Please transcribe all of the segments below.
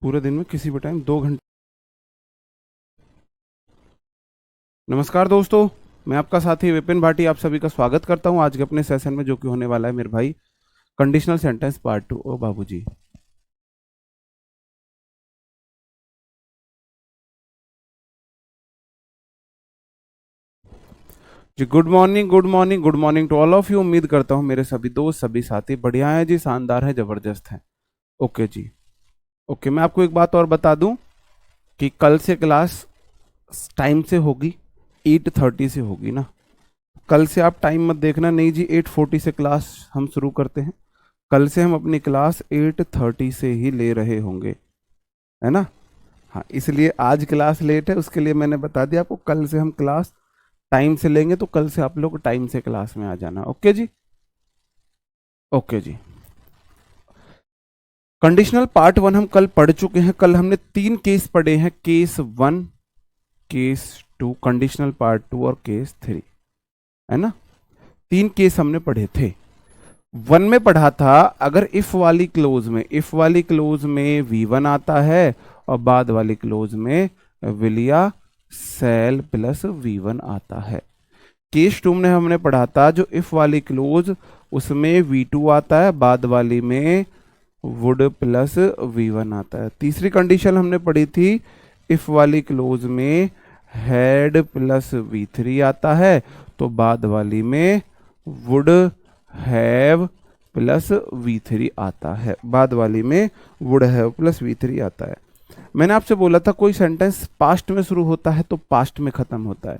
पूरे दिन में किसी भी टाइम 2 घंटे। नमस्कार दोस्तों, मैं आपका साथी विपिन भाटी आप सभी का स्वागत करता हूं आज के अपने सेशन में, जो कि होने वाला है मेरे भाई कंडीशनल सेंटेंस पार्ट 2। ओ बाबूजी जी, good morning good morning good morning to all of you. उम्मीद करता हूं मेरे सभी दोस्त सभी साथी बढ़िया हैं जी, शानदार हैं, जबरदस्त हैं। ओके जी, ओके। मैं आपको एक बात और बता दूं कि कल से क्लास टाइम से होगी, 8:30 से होगी ना। कल से आप टाइम मत देखना, नहीं जी, 8:40 से क्लास हम शुरू करते हैं। कल से हम अपनी क्लास 8:30 से ही ले रहे होंगे, है ना। हाँ, इसलिए आज क्लास लेट है, उसके लिए मैंने बता दिया आपको। कल से हम क्लास टाइम से लेंगे, तो कल से आप लोग टाइम से क्लास में आ जाना। ओके जी, ओके जी। कंडीशनल पार्ट 1 हम कल पढ़ चुके हैं। कल हमने 3 केस पढ़े हैं, केस 1, केस 2, कंडीशनल पार्ट 2 और केस 3, है ना। 3 केस हमने पढ़े थे। 1 में पढ़ा था, अगर इफ वाली क्लोज में V1 आता है और बाद वाली क्लोज में विल या सेल प्लस V1 आता है। केस 2 में हमने पढ़ा था, जो इफ वाली क्लोज उसमें V2 आता है, बाद वाली में वुड प्लस V1 आता है। तीसरी कंडीशन हमने पढ़ी थी, इफ वाली क्लोज में हेड प्लस V3 आता है, तो बाद वाली में वुड हैव प्लस V3 आता है। बाद वाली में वुड हैव प्लस V3 आता है। मैंने आपसे बोला था, कोई सेंटेंस पास्ट में शुरू होता है तो पास्ट में खत्म होता है।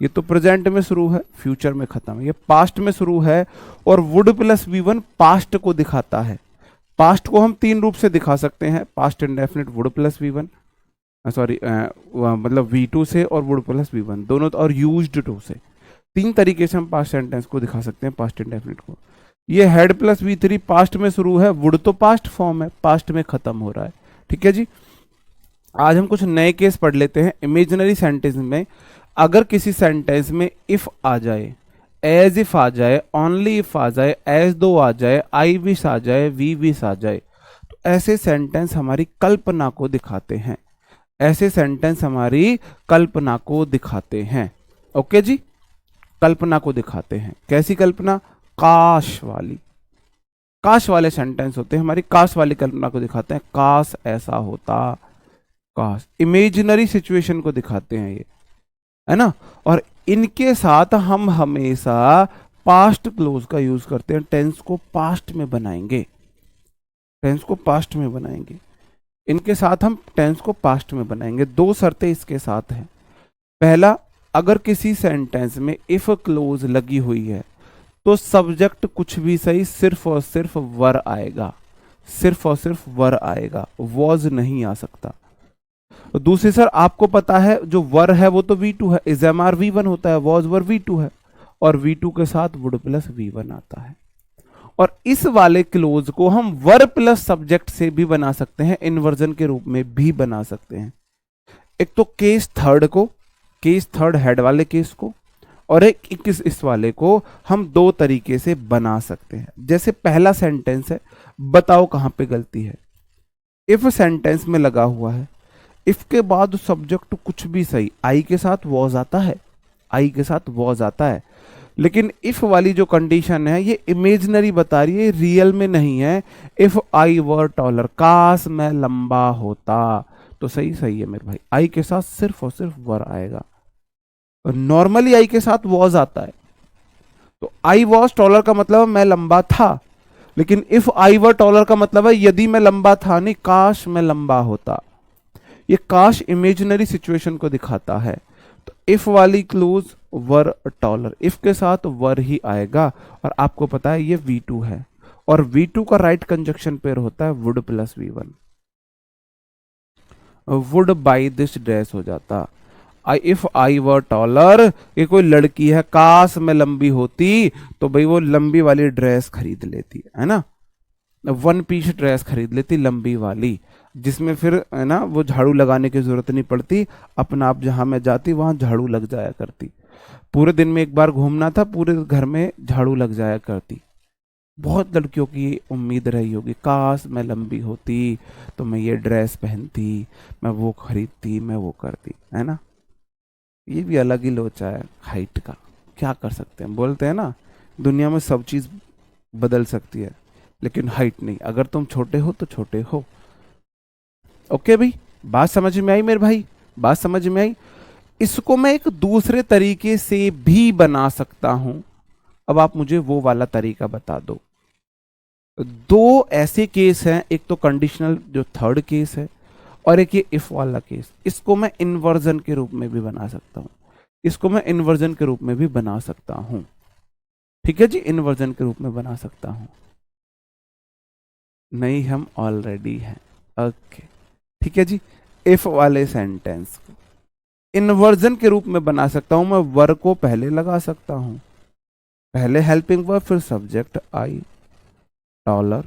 ये तो प्रेजेंट में शुरू है, फ्यूचर में खत्म है। ये पास्ट में शुरू है और वुड प्लस V1 पास्ट को दिखाता है। पास्ट को हम 3 रूप से दिखा सकते हैं, past indefinite would plus V1, sorry मतलब V2 से, और वुड प्लस V1 दोनों, और यूज्ड टू से। 3 तरीके से हम पास्ट सेंटेंस को दिखा सकते हैं, पास्ट इंडेफिनिट को। ये हेड प्लस V3 पास्ट में शुरू है, वुड तो पास्ट फॉर्म है, पास्ट में खत्म हो रहा है। ठीक है जी। आज हम कुछ नए केस पढ़ लेते हैं। इमेजिनरी सेंटेंस में अगर किसी सेंटेंस में इफ आ जाए, एज इफ आ जाए, ओनली इफ आ जाए, एज दो आ जाए, आई विश आ जाए, वी विश आ जाए, तो ऐसे सेंटेंस हमारी कल्पना को दिखाते हैं। ऐसे सेंटेंस हमारी कल्पना को दिखाते हैं। ओके जी, कल्पना को दिखाते हैं। कैसी कल्पना? काश वाली। काश वाले सेंटेंस होते हैं, हमारी काश वाली कल्पना को दिखाते हैं। काश ऐसा होता, काश इमेजिनरी सिचुएशन को दिखाते हैं ये, है ना। और इनके साथ हम हमेशा पास्ट क्लोज का यूज करते हैं। टेंस को पास्ट में बनाएंगे, टेंस को पास्ट में बनाएंगे। इनके साथ हम टेंस को पास्ट में बनाएंगे। 2 शर्तें इसके साथ हैं। पहला, अगर किसी सेंटेंस में इफ क्लोज लगी हुई है तो सब्जेक्ट कुछ भी सही, सिर्फ और सिर्फ वर आएगा, सिर्फ और सिर्फ वर आएगा, वॉज नहीं आ सकता। दूसरी, सर आपको पता है जो वर है वो तो V2 है, इज एम आर V1 होता है, वॉज वर V2 है, और V2 के साथ वुड प्लस V1 आता है। और इस वाले क्लोज को हम वर प्लस सब्जेक्ट से भी बना सकते हैं, इन्वर्जन के रूप में भी बना सकते हैं। एक तो केस थर्ड को, केस थर्ड हेड वाले केस को, और एक इस वाले को हम 2 तरीके से बना सकते हैं। जैसे पहला सेंटेंस है, बताओ कहां पे गलती है। इफ सेंटेंस में लगा हुआ है, इफ के बाद सब्जेक्ट कुछ भी सही, आई के साथ वॉज आता है, आई के साथ वॉज आता है। लेकिन इफ वाली जो कंडीशन है ये इमेजिनरी बता रही है, रियल में नहीं है। इफ आई वर टॉलर, काश मैं लंबा होता, तो सही सही है मेरे भाई, आई के साथ सिर्फ और सिर्फ वर आएगा। नॉर्मली आई के साथ वॉज आता है, तो आई वॉज टॉलर का मतलब मैं लंबा था। लेकिन इफ आई वर टॉलर का मतलब है यदि मैं लंबा था नहीं, काश मैं लंबा होता। ये काश इमेजिनरी सिचुएशन को दिखाता है। तो इफ वाली क्लोज वर टॉलर, इफ के साथ वर ही आएगा। और आपको पता है ये V2 है, और V2 का राइट कंजक्शन पेयर होता है would plus V1। Would buy this dress हो जाता। इफ आई वर टॉलर, ये कोई लड़की है, काश मैं लंबी होती, तो भाई वो लंबी वाली ड्रेस खरीद लेती, है ना। 1 पीस ड्रेस खरीद लेती लंबी वाली, जिसमें फिर है ना वो झाड़ू लगाने की जरूरत नहीं पड़ती, अपना आप जहां मैं जाती वहां झाड़ू लग जाया करती। पूरे दिन में एक बार घूमना था, पूरे घर में झाड़ू लग जाया करती। बहुत लड़कियों की उम्मीद रही होगी, काश मैं लंबी होती तो मैं ये ड्रेस पहनती, मैं वो खरीदती, मैं वो करती, है ना। ये भी अलग ही लोचा है हाइट का। क्या कर सकते हैं, बोलते हैं ना दुनिया में सब चीज़ बदल सकती है लेकिन हाइट नहीं। अगर तुम छोटे हो तो छोटे हो। ओके भाई, बात समझ में आई मेरे भाई, बात समझ में आई। इसको मैं एक दूसरे तरीके से भी बना सकता हूं। अब आप मुझे वो वाला तरीका बता दो। दो ऐसे केस हैं, एक तो कंडीशनल जो थर्ड केस है और एक ये इफ वाला केस। इसको मैं इन्वर्जन के रूप में भी बना सकता हूं, इसको मैं इन्वर्जन के रूप में भी बना सकता हूं। ठीक है जी, इन्वर्जन के रूप में बना सकता हूं। नहीं, हम ऑलरेडी हैं। ओके, ठीक है जी। इफ वाले सेंटेंस को इन्वर्जन के रूप में बना सकता हूं। मैं वर को पहले लगा सकता हूं, पहले हेल्पिंग वर्ब फिर सब्जेक्ट आई, डॉलर।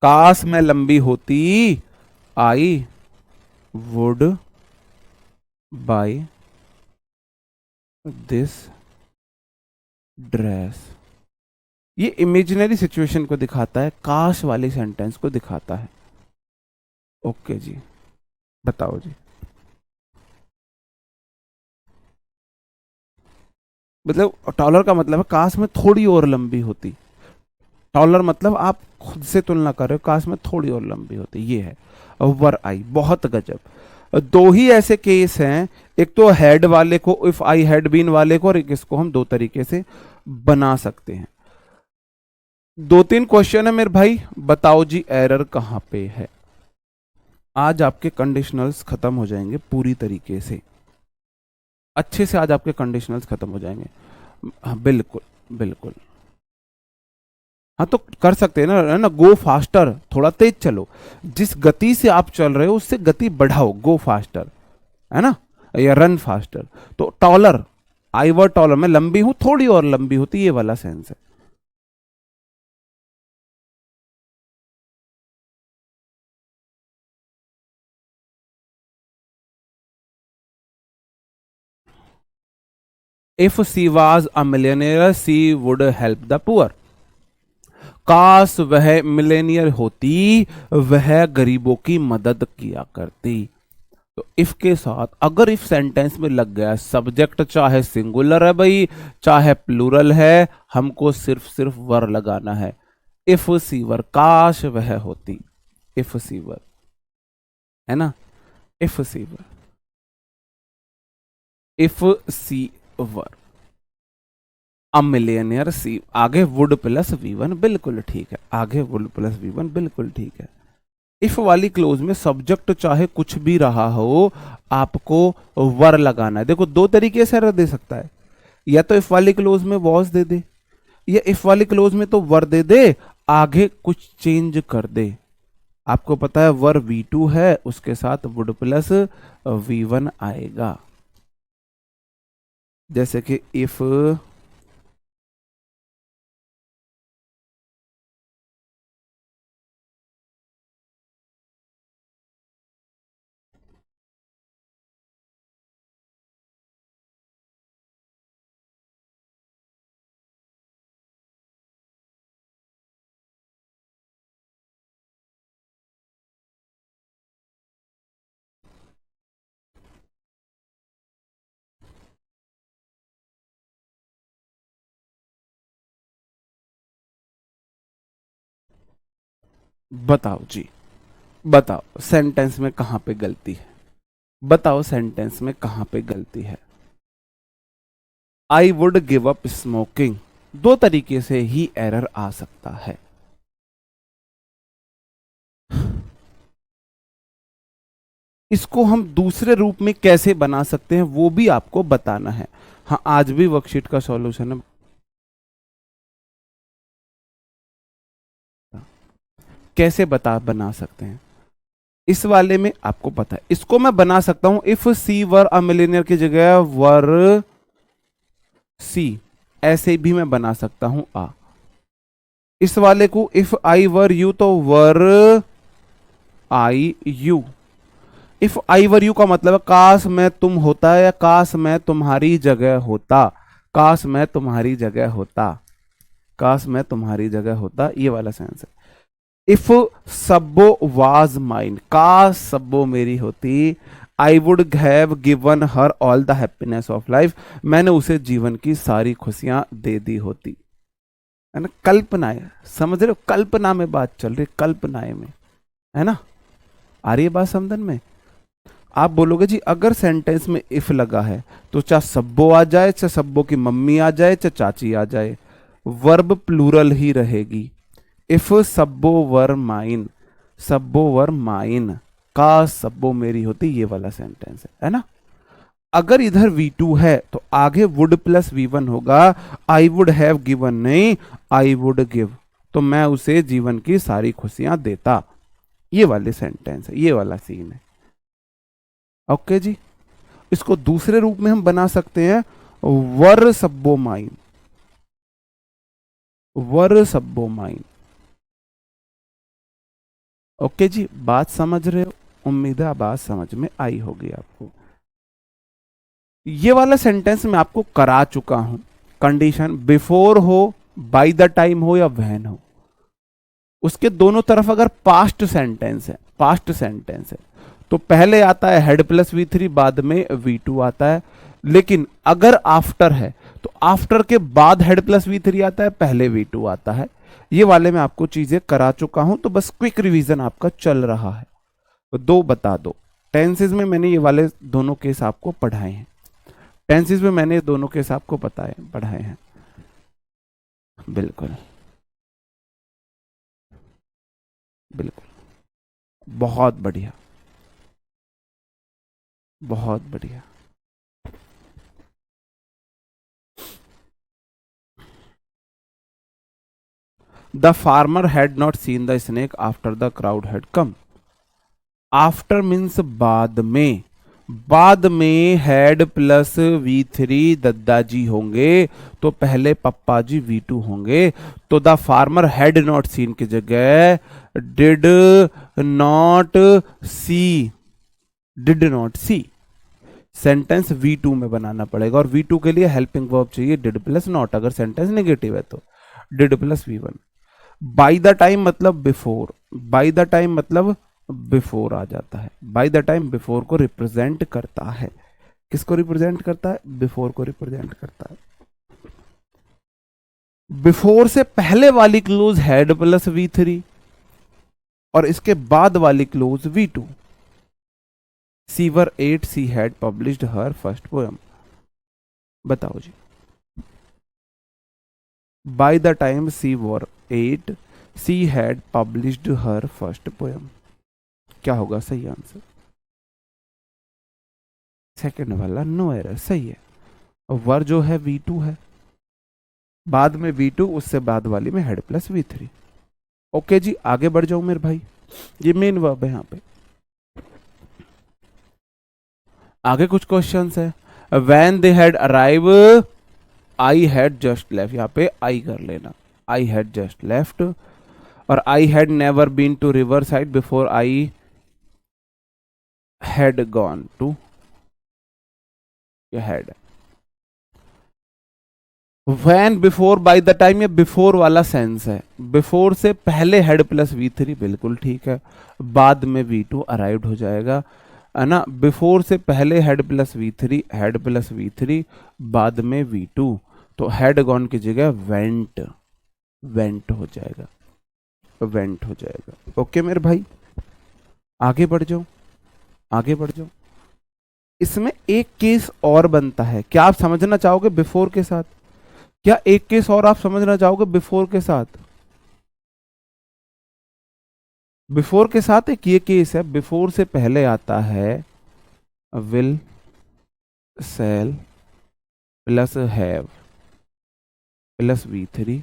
काश मैं लंबी होती, I would by this dress. ये इमेजिनरी सिचुएशन को दिखाता है, काश वाली सेंटेंस को दिखाता है। ओके जी, बताओ जी। मतलब टॉलर का मतलब है काश में थोड़ी और लंबी होती। टॉलर मतलब आप खुद से तुलना कर रहे हो, काश में थोड़ी और लंबी होती, ये है। वर आई, बहुत गजब। दो ही ऐसे केस हैं, एक तो हेड वाले को, इफ आई हैड बीन वाले को, और एक इसको हम दो तरीके से बना सकते हैं। दो तीन क्वेश्चन है मेरे भाई, बताओ जी एरर कहां पे है। आज आपके कंडीशनल्स खत्म हो जाएंगे पूरी तरीके से, अच्छे से आज आपके कंडीशनल्स खत्म हो जाएंगे। हाँ बिल्कुल बिल्कुल। हाँ तो कर सकते हैं ना, है ना। गो फास्टर, थोड़ा तेज चलो, जिस गति से आप चल रहे हो उससे गति बढ़ाओ, गो फास्टर, है ना, या रन फास्टर। तो टॉलर, आई वर टॉलर, मैं लंबी हूं, थोड़ी और लंबी होती, ये वाला सेंस है। If she was a millionaire she would help the poor. काश वह मिलेनियर होती, वह गरीबों की मदद किया करती। तो इफ के साथ अगर इफ सेंटेंस में लग गया सब्जेक्ट, चाहे सिंगुलर है भाई चाहे प्लूरल है, हमको सिर्फ सिर्फ वर लगाना है। इफ सीवर, काश वह होती, इफ सीवर, है ना, if she were, if she were a millionaire she, आगे वुड प्लस वी वन, बिल्कुल ठीक है, आगे वुड प्लस वी वन, बिल्कुल ठीक है। इफ वाली क्लोज में सब्जेक्ट चाहे कुछ भी रहा हो, आपको वर लगाना है। देखो दो तरीके से एरर दे सकता है, या तो इफ वाली क्लोज में वॉज दे दे, या इफ वाली क्लोज में तो वर दे दे, आगे कुछ चेंज कर दे। आपको पता है वर V2 है, उसके साथ वुड प्लस V1 आएगा। जैसे कि इफ, बताओ जी, बताओ सेंटेंस में कहां पे गलती है, बताओ सेंटेंस में कहां पे गलती है। I would give up smoking, दो तरीके से ही एरर आ सकता है। इसको हम दूसरे रूप में कैसे बना सकते हैं वो भी आपको बताना है। हाँ, आज भी वर्कशीट का सॉल्यूशन है, कैसे बना सकते हैं। इस वाले में आपको पता है, इसको मैं बना सकता हूं if C were a millionaire की जगह वर सी, ऐसे भी मैं बना सकता हूं आ। इस वाले को इफ आई वर यू तो were I you. If I were you का मतलब है काश मैं तुम होता, या काश मैं तुम्हारी जगह होता, काश मैं तुम्हारी जगह होता, काश मैं तुम्हारी जगह होता, ये वाला सेंस है। इफ सब्बो वाज माइन, काश सब्बो मेरी होती, आई would have given her all the happiness of life, मैंने उसे जीवन की सारी खुशियां दे दी होती, है ना। कल्पनाएं, समझ रहे हो, कल्पना में बात चल रही, कल्पनाएं में, है ना। आ रही है बात समझन में। आप बोलोगे जी अगर सेंटेंस में इफ लगा है तो चाहे सब्बो आ जाए, चाहे सब्बो की मम्मी आ जाए, चाहे चाची आ जाए, वर्ब प्लूरल ही रहेगी। इफ सब्बो वर माइन, सब्बो वर माइन, का सब्बो मेरी होती, ये वाला सेंटेंस है ना। अगर इधर V2 है तो आगे वुड प्लस V1 होगा, आई वुड हैव गिवन नहीं, आई वुड गिव, तो मैं उसे जीवन की सारी खुशियां देता, ये वाले सेंटेंस है, ये वाला सीन है। ओके जी। इसको दूसरे रूप में हम बना सकते हैं वर सब्बो माइन, वर सब्बो माइन। ओके जी, बात समझ रहे हो, उम्मीद है बात समझ में आई होगी आपको। ये वाला सेंटेंस मैं आपको करा चुका हूं, कंडीशन बिफोर हो, बाय द टाइम हो या व्हेन हो, उसके दोनों तरफ अगर पास्ट सेंटेंस है, पास्ट सेंटेंस है तो पहले आता है हेड प्लस V3, बाद में V2 आता है। लेकिन अगर आफ्टर है तो आफ्टर के बाद हेड प्लस V3 आता है, पहले V2 आता है। ये वाले में आपको चीजें करा चुका हूं, तो बस क्विक रिवीजन आपका चल रहा है। तो दो बता दो, टेंसेज में मैंने ये वाले दोनों केस आपको पढ़ाए हैं, टेंसेज में मैंने दोनों केस आपको पढ़ाए हैं। बिल्कुल बिल्कुल, बहुत बढ़िया, बहुत बढ़िया। The farmer had not seen the snake after the crowd had come. After means बाद में, बाद में हेड प्लस V3 दादाजी होंगे तो पहले पप्पा जी V2 होंगे, तो the farmer had not seen की जगह did not see, did not see. Sentence V2 में बनाना पड़ेगा और V2 के लिए हेल्पिंग वर्ब चाहिए डिड प्लस नॉट, अगर सेंटेंस नेगेटिव है तो did plus V1। By the time मतलब बिफोर, बाय द टाइम मतलब बिफोर आ जाता है, बाय द टाइम बिफोर को रिप्रेजेंट करता है। किसको रिप्रेजेंट करता है? बिफोर को रिप्रेजेंट करता है। बिफोर से पहले वाली क्लोज हैड प्लस V3 और इसके बाद वाली clause V2। She were 8, she had published her first poem. बताओ जी, by the time she were 8 she had published her first poem. क्या होगा सही आंसर? सेकंड वाला, नो एरर, सही है। वर जो है V2 है, बाद में V2, उससे बाद वाली में हेड प्लस V3। ओके जी, आगे बढ़ जाऊं मेरे भाई, ये मेन वर्ब है यहां पे। आगे कुछ क्वेश्चंस है। When they had arrive, I had just left, यहाँ पे आई कर लेना, आई हैड जस्ट लेफ्ट। और I had never been to riverside before I had gone to, had. When before by the time, ये before वाला sense है, before से पहले हेड प्लस V3, बिल्कुल ठीक है, बाद में V2 अराइव्ड हो जाएगा, है ना। बिफोर से पहले head plus V3, head plus V3, बाद में V2, तो हेड गॉन की जगह वेंट, वेंट हो जाएगा, वेंट हो जाएगा। ओके मेरे भाई, आगे बढ़ जाओ, आगे बढ़ जाओ। इसमें एक केस और बनता है, क्या आप समझना चाहोगे बिफोर के साथ? क्या एक केस और आप समझना चाहोगे बिफोर के साथ? बिफोर के साथ एक ये केस है, बिफोर से पहले आता है will, shall plus have plus V3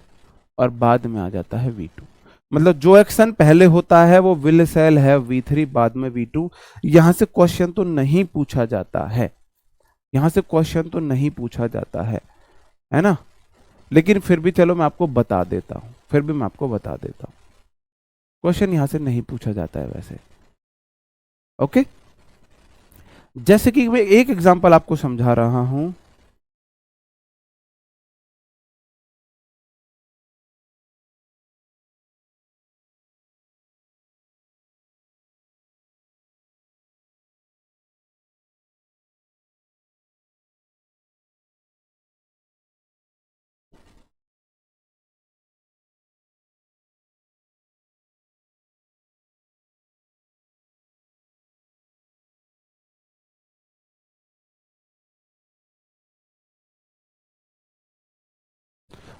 और बाद में आ जाता है V2। मतलब जो एक्शन पहले होता है वो विल, सेल, हैव, V3, बाद में V2। यहां से क्वेश्चन तो नहीं पूछा जाता है, यहां से क्वेश्चन तो नहीं पूछा जाता है ना। लेकिन फिर भी चलो मैं आपको बता देता हूं, फिर भी मैं आपको बता देता हूं, क्वेश्चन यहां से नहीं पूछा जाता है वैसे। ओके, जैसे कि मैं एक एग्जांपल आपको समझा रहा हूं।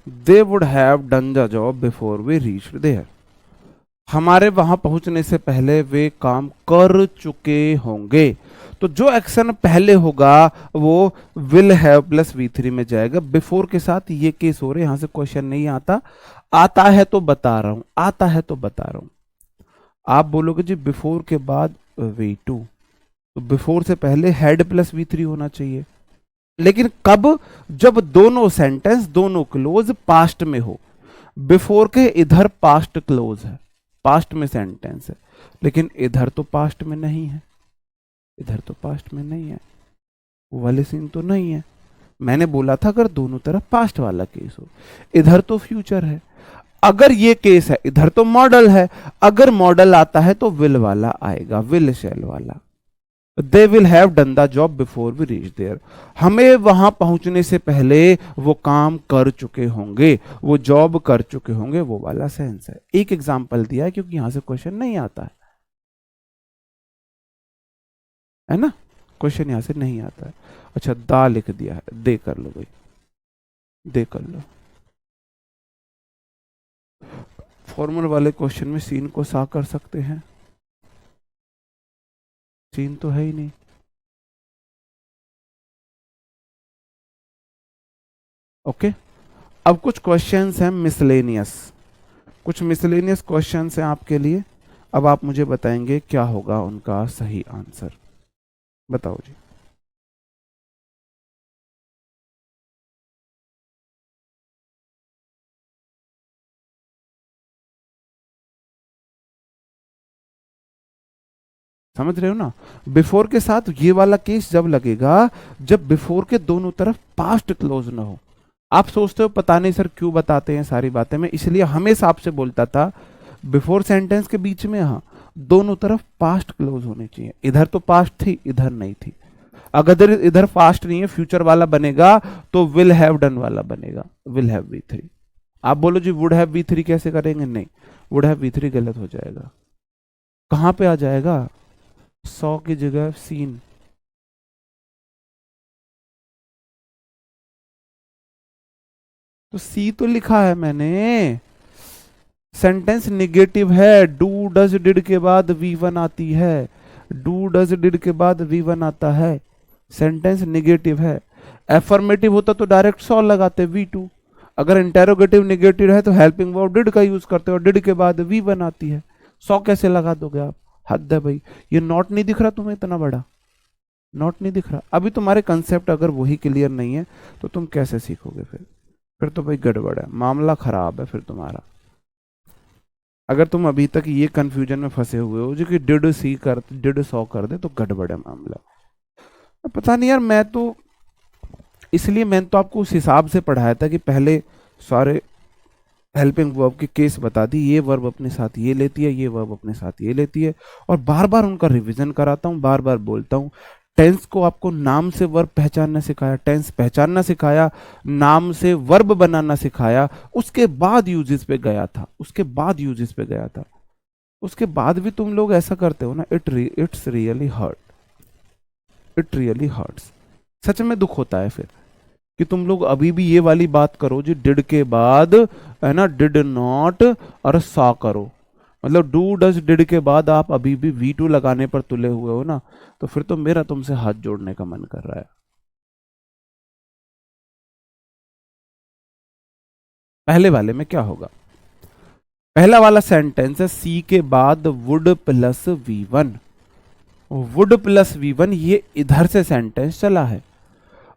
They would have done the job before we reach there. हमारे वहां पहुंचने से पहले वे काम कर चुके होंगे। तो जो एक्शन पहले होगा वो विल हैव प्लस V3 में जाएगा। बिफोर के साथ ये केस हो रहे, यहां से क्वेश्चन नहीं आता, आता है तो बता रहा हूं, आता है तो बता रहा हूं। आप बोलोगे जी बिफोर के बाद V2, तो बिफोर से पहले हेड प्लस V3 होना चाहिए। लेकिन कब? जब दोनों सेंटेंस, दोनों क्लोज पास्ट में हो। बिफोर के इधर पास्ट क्लोज है, पास्ट में सेंटेंस है, लेकिन इधर तो पास्ट में नहीं है, इधर तो पास्ट में नहीं है, वो वाले सीन तो नहीं है। मैंने बोला था अगर दोनों तरफ पास्ट वाला केस हो, इधर तो फ्यूचर है। अगर ये केस है, इधर तो मॉडल है, अगर मॉडल आता है तो विल वाला आएगा, विल शैल वाला। They will have done the job before we reach there. हमें वहां पहुंचने से पहले वो काम कर चुके होंगे, वो जॉब कर चुके होंगे, वो वाला सेंस है। एक एग्जांपल दिया है क्योंकि यहां से क्वेश्चन नहीं आता है ना, क्वेश्चन यहां से नहीं आता है। अच्छा, दा लिख दिया है, दे कर लो भाई, दे कर लो। फॉर्मल वाले क्वेश्चन में सीन को सा कर सकते हैं, सीन तो है ही नहीं। ओके, अब कुछ क्वेश्चंस हैं मिसलेनियस, कुछ मिसलेनियस क्वेश्चंस हैं आपके लिए। अब आप मुझे बताएंगे क्या होगा उनका सही आंसर, बताओ जी। समझ रहे हो ना? बिफोर के साथ ये वाला केस जब लगेगा जब बिफोर के दोनों तरफ पास्ट क्लोज ना हो। आप सोचते हो पता नहीं सर क्यों बताते हैं सारी बातें, मैं इसलिए हमेशा आपसे बोलता था बिफोर सेंटेंस के बीच में हाँ दोनों तरफ पास्ट क्लोज होनी चाहिए। इधर तो पास्ट थी, इधर नहीं थी। अगर इधर पास्ट नहीं है, फ्यूचर वाला बनेगा तो विल हैव डन वाला बनेगा, विल हैव V3। आप बोलो जी वुड हैव V3 कैसे करेंगे? नहीं, वुड हैव V3 गलत हो जाएगा। कहां पे आ जाएगा? 100 की जगह सीन। तो सी तो लिखा है मैंने, सेंटेंस निगेटिव है। डू डज डिड के बाद V1 आती है, डू डज डिड के बाद V1 आता है, सेंटेंस निगेटिव है। एफर्मेटिव होता तो डायरेक्ट 100 लगाते V2। अगर इंटेरोगेटिव निगेटिव है तो हेल्पिंग वर्ब डिड का यूज करते हो, डिड के बाद V1 आती है, 100 कैसे लगा दोगे आप? हद है भाई। ये नोट नहीं दिख रहा तुम्हें इतना बड़ा? नोट नहीं दिख रहा? अभी तुम्हारे कंसेप्ट अगर वही क्लियर नहीं है तो तुम कैसे सीखोगे? फिर तो भाई गड़बड़ है, मामला खराब है फिर तुम्हारा। अगर तुम अभी तक ये कंफ्यूजन में फंसे हुए हो जो कि डिड सी कर, डिड 100 कर दे, तो गड़बड़ है मामला। पता नहीं यार, मैं तो इसलिए मैंने तो आपको उस हिसाब से पढ़ाया था कि पहले सारे हेल्पिंग वर्ब के केस बता दी, ये वर्ब अपने साथ ये लेती है, ये वर्ब अपने साथ ये लेती है, और बार बार उनका रिवीजन कराता हूँ, बार बार बोलता हूँ। टेंस को आपको नाम से वर्ब पहचानना सिखाया, टेंस पहचानना सिखाया, नाम से वर्ब बनाना सिखाया, उसके बाद यूजेस पे गया था, उसके बाद यूजेस पे गया था। उसके बाद भी तुम लोग ऐसा करते हो ना, it's really hurt, it really hurts. सच में दुख होता है फिर कि तुम लोग अभी भी ये वाली बात करो जी, डिड के बाद है ना डिड नॉट और सा करो, मतलब डू डज डिड के बाद आप अभी भी V2 लगाने पर तुले हुए हो ना, तो फिर तो मेरा तुमसे हाथ जोड़ने का मन कर रहा है। पहले वाले में क्या होगा? पहला वाला सेंटेंस है सी के बाद would plus V1, would plus V1, ये इधर से सेंटेंस चला है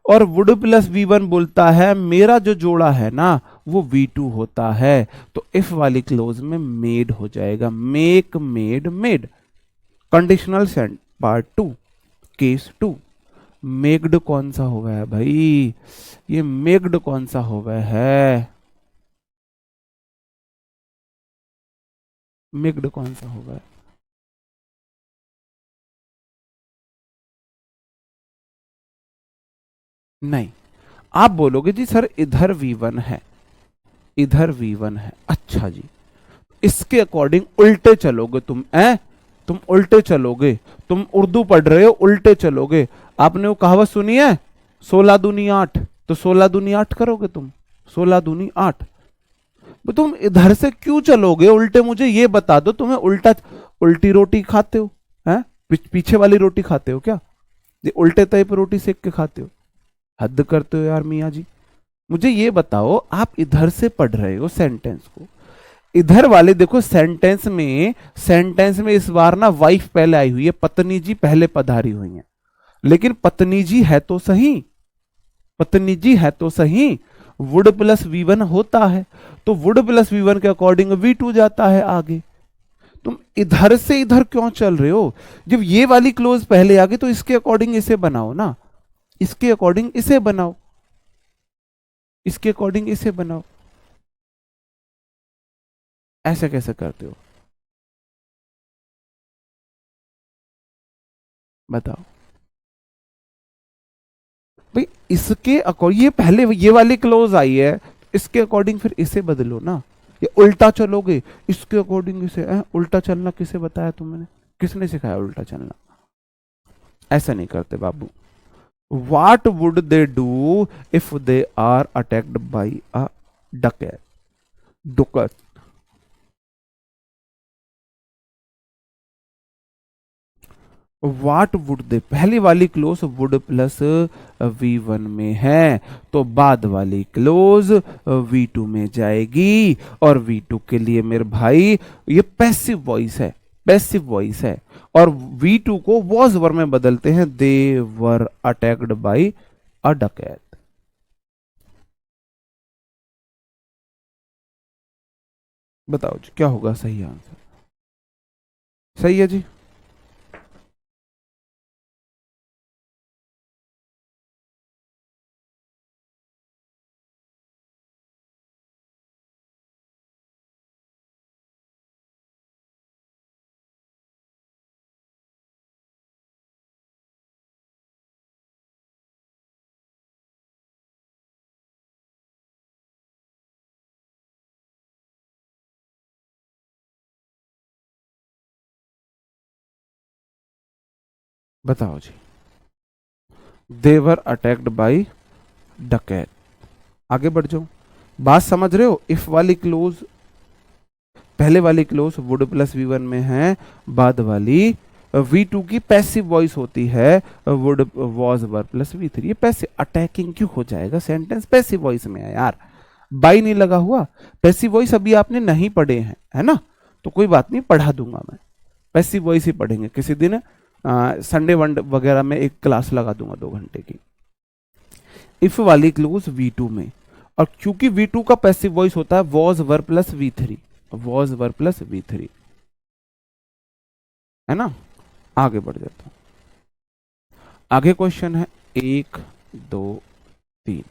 और वुड प्लस V1 बोलता है मेरा जो जोड़ा है ना वो V2 होता है, तो इफ वाली क्लोज में मेड हो जाएगा, make made made. Conditional sent part 2 case 2, maked कौन सा हो गया है भाई? ये मेक्ड कौन सा हो गया है? मेक्ड कौन सा हो गया? नहीं, आप बोलोगे जी सर इधर V1 है, इधर V1 है, अच्छा जी, इसके अकॉर्डिंग उल्टे चलोगे तुम, तुम उल्टे चलोगे, तुम उर्दू पढ़ रहे हो, उल्टे चलोगे। आपने वो कहावत सुनी है 16 दूनी 8, तो 16 दूनी 8 करोगे तुम, 16 दूनी 8। तुम इधर से क्यों चलोगे उल्टे? मुझे ये बता दो, तुम्हें उल्टी रोटी खाते हो हैं? पीछे वाली रोटी खाते हो क्या? ये उल्टे तय पर रोटी सेक के खाते हो? हद करते हो यार मियाँ जी। मुझे ये बताओ, आप इधर से पढ़ रहे हो सेंटेंस को, इधर वाले देखो सेंटेंस में इस बार ना वाइफ पहले आई हुई है, पत्नी जी पहले पधारी हुई है। लेकिन पत्नी जी है तो सही, पत्नी जी है तो सही, वुड प्लस V1 होता है, तो वुड प्लस V1 के अकॉर्डिंग V2 जाता है आगे। तुम इधर से इधर क्यों चल रहे हो? जब ये वाली क्लोज पहले आ गई तो इसके अकॉर्डिंग इसे बनाओ ना, इसके अकॉर्डिंग इसे बनाओ, इसके अकॉर्डिंग इसे बनाओ। ऐसे कैसे करते हो बताओ भाई? इसके अकॉर्डिंग ये पहले ये वाली क्लोज आई है, इसके अकॉर्डिंग फिर इसे बदलो ना। ये उल्टा चलोगे, इसके अकॉर्डिंग इसे उल्टा चलना किसे बताया तुमने? किसने सिखाया उल्टा चलना? ऐसा नहीं करते बाबू। What would they do if they are attacked by a ducat? What would they, पहली वाली क्लोज वुड प्लस V1 में है, तो बाद वाली क्लोज V2 में जाएगी। और V2 के लिए मेरे भाई ये पैसिव वॉइस है, पैसिव वॉइस है। और V2 को वॉज वर में बदलते हैं, दे वर अटैक्ड बाई अ डकैत। बताओ जी क्या होगा सही आंसर? सही है जी। बताओ जी, देवर अटैक्ड बाई डकैत। आगे बढ़ जाओ, बात समझ रहे हो? इफ वाली क्लोज, पहले वाली क्लोज वुड प्लस V1 में है, बाद वाली V2 की पैसिव वॉइस होती है, would was were plus V3। ये पैसिव अटैकिंग क्यों हो जाएगा? सेंटेंस पैसिव वॉइस में है यार, बाई नहीं लगा हुआ। पैसिव वॉइस अभी आपने नहीं पढ़े हैं, है ना? तो कोई बात नहीं, पढ़ा दूंगा मैं। पैसिव वॉइस ही पढ़ेंगे किसी दिन, संडे वंड वगैरह में एक क्लास लगा दूंगा 2 घंटे की। इफ वाली क्लोज V2 में, और क्योंकि V2 का पैसिव वॉइस होता है was were plus V3, was were plus V3, है ना? आगे बढ़ जाता हूं। आगे क्वेश्चन है 1 2 3।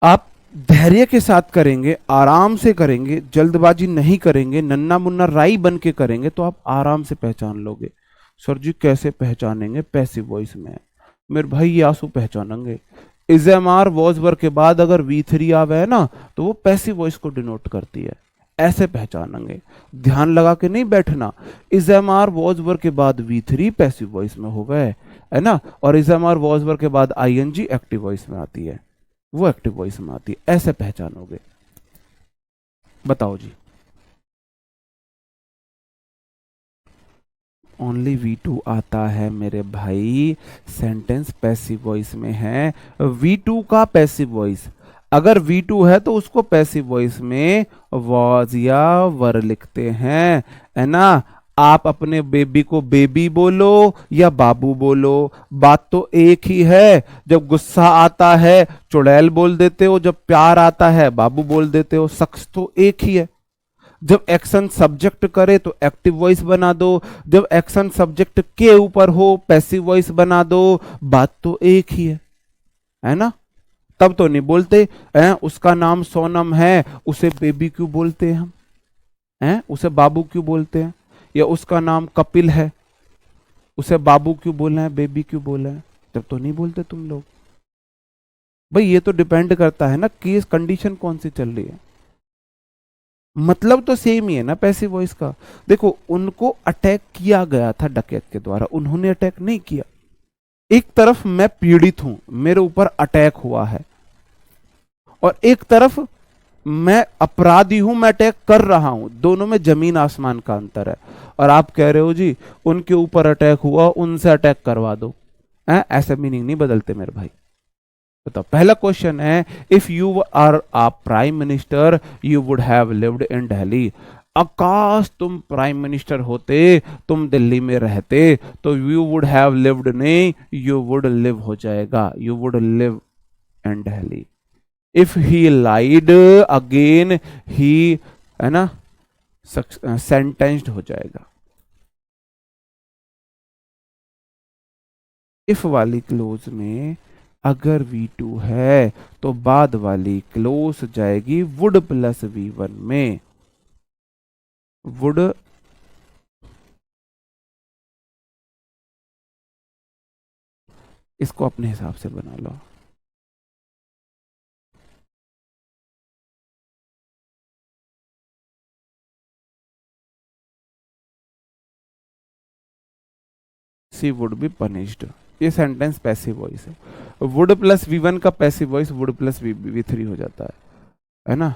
आप धैर्य के साथ करेंगे, आराम से करेंगे, जल्दबाजी नहीं करेंगे, नन्ना मुन्ना राई बन के करेंगे तो आप आराम से पहचान लोगे। सर जी कैसे पहचानेंगे? पैसिव वॉइस में है मेरे भाई, ये आंसू पहचानेंगे। Is am are was were के बाद अगर V3 आवे है ना, तो वो पैसिव वॉइस को डिनोट करती है, ऐसे पहचानेंगे। ध्यान लगा के नहीं बैठना। Is am are was were के बाद V3 पैसिव वॉइस में हो गए, है ना? और is am are was were के बाद ING एक्टिव वॉइस में आती है, वो एक्टिव वॉइस में आती है, ऐसे पहचानोगे। बताओ जी। ओनली V2 आता है मेरे भाई, सेंटेंस पैसिव वॉइस में है। V2 का पैसिव वॉइस, अगर V2 है तो उसको पैसिव वॉइस में वॉज या वर लिखते हैं, है ना? आप अपने बेबी को बेबी बोलो या बाबू बोलो, बात तो एक ही है। जब गुस्सा आता है चुड़ैल बोल देते हो, जब प्यार आता है बाबू बोल देते हो, शख्स तो एक ही है। जब एक्शन सब्जेक्ट करे तो एक्टिव वॉइस बना दो, जब एक्शन सब्जेक्ट के ऊपर हो पैसिव वॉइस बना दो, बात तो एक ही है ना? तब तो नहीं बोलते उसका नाम सोनम है, उसे बेबी क्यों बोलते हैं हम, उसे बाबू क्यों बोलते हैं? या उसका नाम कपिल है, उसे बाबू क्यों बोलना है, बेबी क्यों बोलना है? तब तो नहीं बोलते तुम लोग। भाई ये तो डिपेंड करता है ना केस कंडीशन कौन सी चल रही है। मतलब तो सेम ही है ना पैसिव वॉइस का। देखो उनको अटैक किया गया था डकैत के द्वारा, उन्होंने अटैक नहीं किया। एक तरफ मैं पीड़ित हूं, मेरे ऊपर अटैक हुआ है, और एक तरफ मैं अपराधी हूं, मैं अटैक कर रहा हूं, दोनों में जमीन आसमान का अंतर है। और आप कह रहे हो जी उनके ऊपर अटैक हुआ, उनसे अटैक करवा दो, ऐसे मीनिंग नहीं बदलते मेरे भाई। तो पहला क्वेश्चन है, if you are a prime minister you would have lived in Delhi. Akash तुम प्राइम मिनिस्टर होते, तुम दिल्ली में रहते, तो यू वुड हैव लिव्ड नहीं, यू वुड लिव हो जाएगा, you would live in Delhi. If he lied again he, है ना, सेंटेंस्ड हो जाएगा। इफ वाली क्लोज में अगर V2 है तो बाद वाली क्लोज जाएगी वुड प्लस V1 में। वुड इसको अपने हिसाब से बना लो। सी वुड बी पनिश्ड, ये सेंटेंस पैसिव वॉइस है। वुड प्लस V1 का passive voice would plus V3 हो जाता है ना।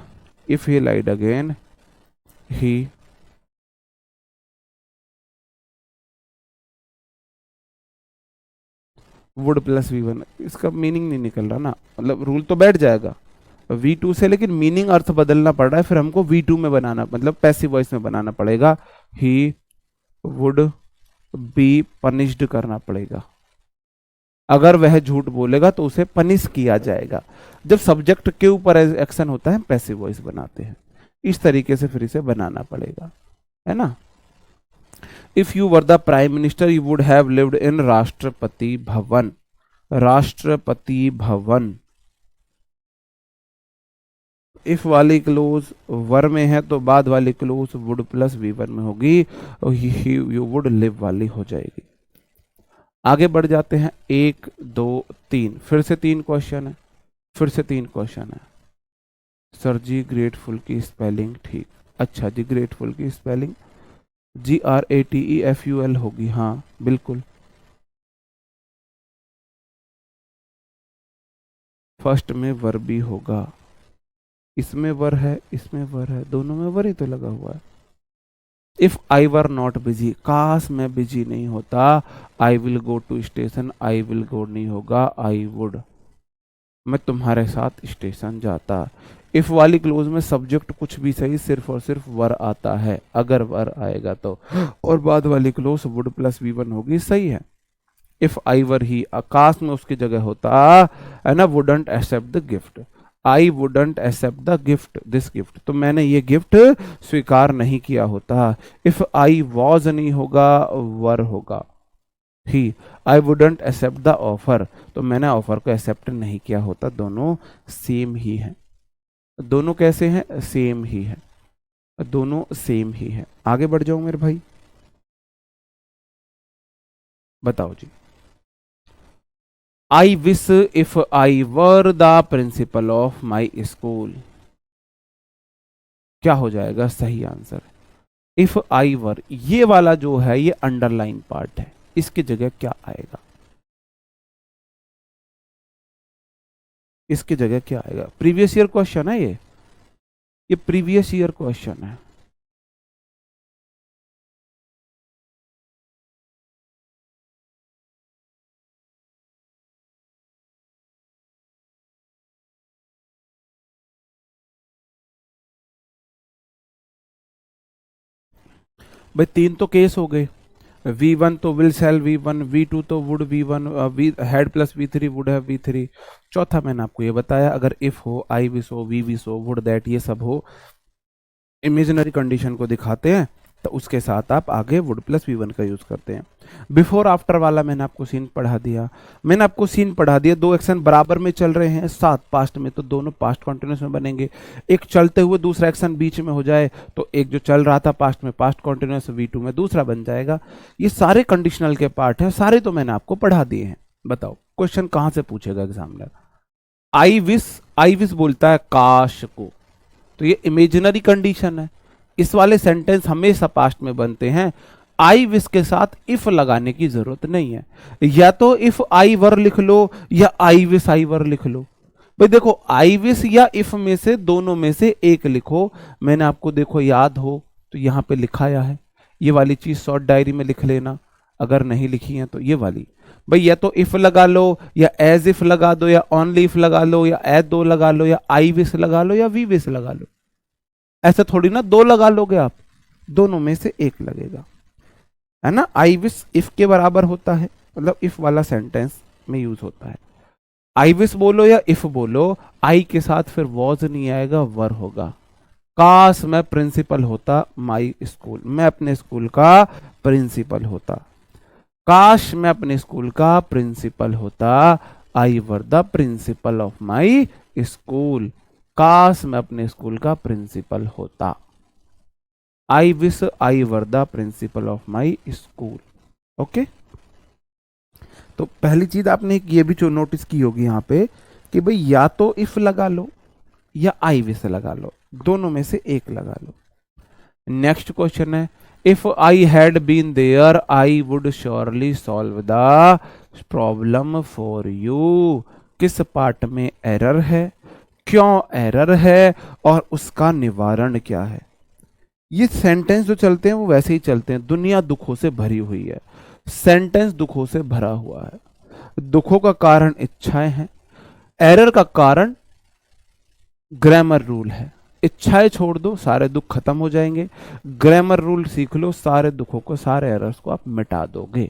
If he lied again he, would plus V1, इसका मीनिंग नहीं निकल रहा ना, मतलब रूल तो बैठ जाएगा V2 से, लेकिन मीनिंग अर्थ बदलना पड़ रहा है, फिर हमको V2 में बनाना, मतलब पैसिव वॉइस में बनाना पड़ेगा। ही वुड बी पनिश्ड करना पड़ेगा। अगर वह झूठ बोलेगा तो उसे पनिश किया जाएगा। जब सब्जेक्ट के ऊपर एक्शन होता है पैसिव वॉइस बनाते हैं, इस तरीके से फिर इसे बनाना पड़ेगा, है ना। If you were the prime minister you would have lived in Rashtrapati Bhavan. Rashtrapati Bhavan, if वाली क्लोज वर में है तो बाद वाली क्लोज वुड प्लस V1 में होगी, यू वुड लिव वाली हो जाएगी। आगे बढ़ जाते हैं, 1 2 3, फिर से 3 क्वेश्चन है, फिर से 3 क्वेश्चन है। सर जी ग्रेटफुल की स्पेलिंग ठीक, अच्छा जी ग्रेटफुल की स्पेलिंग GRATEFUL होगी, हाँ बिल्कुल। फर्स्ट में वर भी होगा, इसमें वर है, इसमें वर है, दोनों में वर ही तो लगा हुआ है। If I were not busy, काश मैं बिजी नहीं होता, I will go to station, I will go नहीं होगा, आई वुड, मैं तुम्हारे साथ स्टेशन जाता। इफ वाली क्लोज में सब्जेक्ट कुछ भी सही, सिर्फ और सिर्फ वर आता है, अगर वर आएगा तो, और बाद वाली क्लोज वुड प्लस V1 होगी, सही है। इफ आई वर ही, आकाश में उसकी जगह होता है ना, wouldn't accept the gift, I wouldn't accept the gift, this gift, तो मैंने ये गिफ्ट स्वीकार नहीं किया होता। इफ आई वॉज नहीं होगा, वर होगा ही, I wouldn't accept the offer, तो मैंने ऑफर को एक्सेप्ट नहीं किया होता। दोनों सेम ही हैं, दोनों कैसे हैं, सेम ही है, दोनों सेम ही है। आगे बढ़ जाओ मेरे भाई, बताओ जी। I wish if I were the principal of my school, क्या हो जाएगा सही आंसर। इफ आई वर, ये वाला जो है ये अंडरलाइन पार्ट है, इसकी जगह क्या आएगा, इसकी जगह क्या आएगा। प्रीवियस ईयर क्वेश्चन है ये प्रीवियस ईयर क्वेश्चन है। भाई 3 तो केस हो गए, V1 तो विल सेल V1, V2 तो would V1, head plus V3 would है V3। चौथा मैंने आपको ये बताया, अगर इफ हो, आई विश हो, वी विश हो, वुड दैट, ये सब हो, इमेजिनरी कंडीशन को दिखाते हैं, तो उसके साथ आप आगे वुड प्लस V1 का यूज करते हैं। बिफोर आफ्टर वाला मैंने आपको सीन पढ़ा दिया, मैंने आपको सीन पढ़ा दिया। 2 एक्शन बराबर में चल रहे हैं साथ पास्ट में, तो दोनों पास्ट कॉन्टिन्यूस में बनेंगे। एक चलते हुए दूसरा एक्शन बीच में हो जाए तो एक जो चल रहा था पास्ट में पास्ट कॉन्टिन्यूस V2 में दूसरा बन जाएगा। ये सारे कंडीशनल के पार्ट हैं, सारे तो मैंने आपको पढ़ा दिए हैं। बताओ क्वेश्चन कहां से पूछेगा एग्जामिनर। आई विश बोलता है काश को, तो ये इमेजिनरी कंडीशन है। इस वाले सेंटेंस हमेशा पास्ट में बनते हैं, आई विश के साथ इफ लगाने की जरूरत नहीं है। या तो इफ आई वर लिख लो या आई विश आई वर लिख लो, भाई देखो आई विश या इफ में से दोनों में से एक लिखो। मैंने आपको देखो याद हो तो यहां पे लिखाया है, ये वाली चीज शॉर्ट डायरी में लिख लेना, अगर नहीं लिखी है तो ये वाली। भाई या तो इफ लगा लो या एज इफ लगा दो या ओनली इफ लगा लो या एज दो लगा लो या आई विश लगा लो या वी विश लगा लो। ऐसा थोड़ी ना दो लगा लोगे आप, दोनों में से एक लगेगा, है ना। आई विश इफ के बराबर होता है, मतलब इफ वाला सेंटेंस में यूज होता है। आई विश बोलो या इफ बोलो, आई के साथ फिर वॉज नहीं आएगा, वर होगा। काश मैं प्रिंसिपल होता माई स्कूल, मैं अपने स्कूल का प्रिंसिपल होता। काश मैं अपने स्कूल का प्रिंसिपल होता, I were the principal of my school. काश मैं अपने स्कूल का प्रिंसिपल होता। I wish I were the principal of my school. Okay, तो पहली चीज आपने ये भी जो नोटिस की होगी यहाँ पे कि भाई या तो इफ लगा लो या आई विश लगा लो, दोनों में से एक लगा लो। नेक्स्ट क्वेश्चन है, if I had been there I would surely solve the problem for you. किस पार्ट में एरर है, क्यों एरर है और उसका निवारण क्या है। ये सेंटेंस जो चलते हैं वो वैसे ही चलते हैं, दुनिया दुखों से भरी हुई है, सेंटेंस दुखों से भरा हुआ है। दुखों का कारण इच्छाएं हैं, एरर का कारण ग्रामर रूल है। इच्छाएं छोड़ दो सारे दुख खत्म हो जाएंगे, ग्रामर रूल सीख लो सारे दुखों को, सारे एरर्स को आप मिटा दोगे।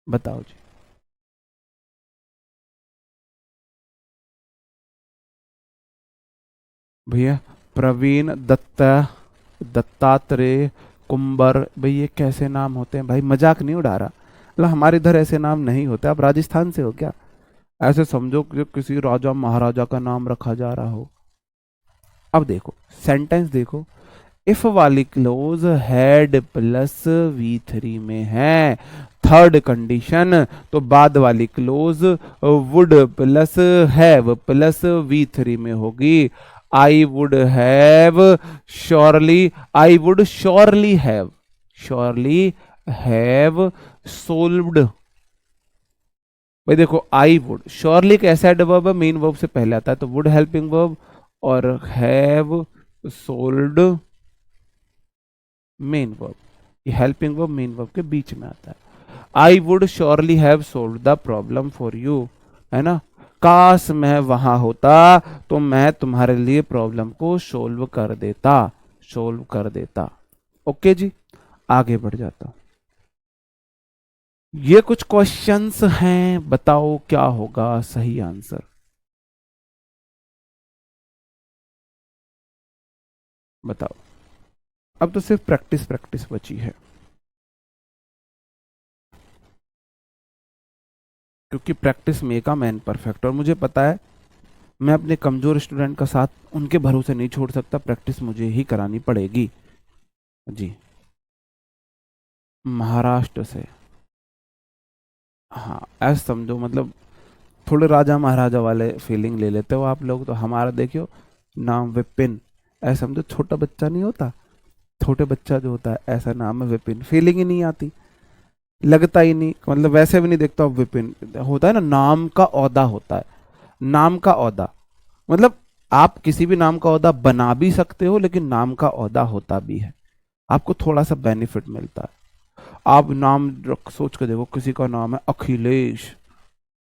बताओ जी। भैया प्रवीण, दत्ता, दत्तात्रेय, कुंबर, भाई ये कैसे नाम होते हैं भाई, मजाक नहीं उड़ा रहा, मतलब हमारे इधर ऐसे नाम नहीं होते। आप राजस्थान से हो क्या, ऐसे समझो कि किसी राजा महाराजा का नाम रखा जा रहा हो। अब देखो सेंटेंस देखो, इफ वाली क्लोज हैड प्लस V3 में है, थर्ड कंडीशन, तो बाद वाली close would plus have plus V3 में होगी। आई would have surely, I would surely have solved. भाई देखो आई वुड, श्योरली एक ऐसा वर्ब है मेन वर्ब से पहले आता है, तो वुड हेल्पिंग वर्ब और हैव सोल्व्ड मेन वर्ब, ये हेल्पिंग वर्ब मेन वर्ब के बीच में आता है। आई would surely have solved the problem for you, है ना। काश मैं वहां होता तो मैं तुम्हारे लिए प्रॉब्लम को सोल्व कर देता। ओके जी, आगे बढ़ जाता हूं। ये कुछ क्वेश्चंस हैं, बताओ क्या होगा सही आंसर। बताओ, अब तो सिर्फ प्रैक्टिस बची है, क्योंकि practice make a man perfect. और मुझे पता है मैं अपने कमजोर स्टूडेंट का साथ उनके भरोसे नहीं छोड़ सकता, प्रैक्टिस मुझे ही करानी पड़ेगी जी। महाराष्ट्र से, हाँ ऐसा समझो, मतलब थोड़े राजा महाराजा वाले फीलिंग ले लेते हो आप लोग। तो हमारा देखियो नाम विपिन, ऐसा समझो छोटा बच्चा नहीं होता, छोटे बच्चा जो होता है ऐसा नाम है विपिन, फीलिंग ही नहीं आती, लगता ही नहीं, मतलब वैसे भी नहीं देखता हूँ विपिन। होता है ना नाम का ओहदा होता है, नाम का ओहदा, मतलब आप किसी भी नाम का ओहदा बना भी सकते हो लेकिन नाम का ओहदा होता भी है, आपको थोड़ा सा बेनिफिट मिलता है। आप नाम सोच के देखो, किसी का नाम है अखिलेश,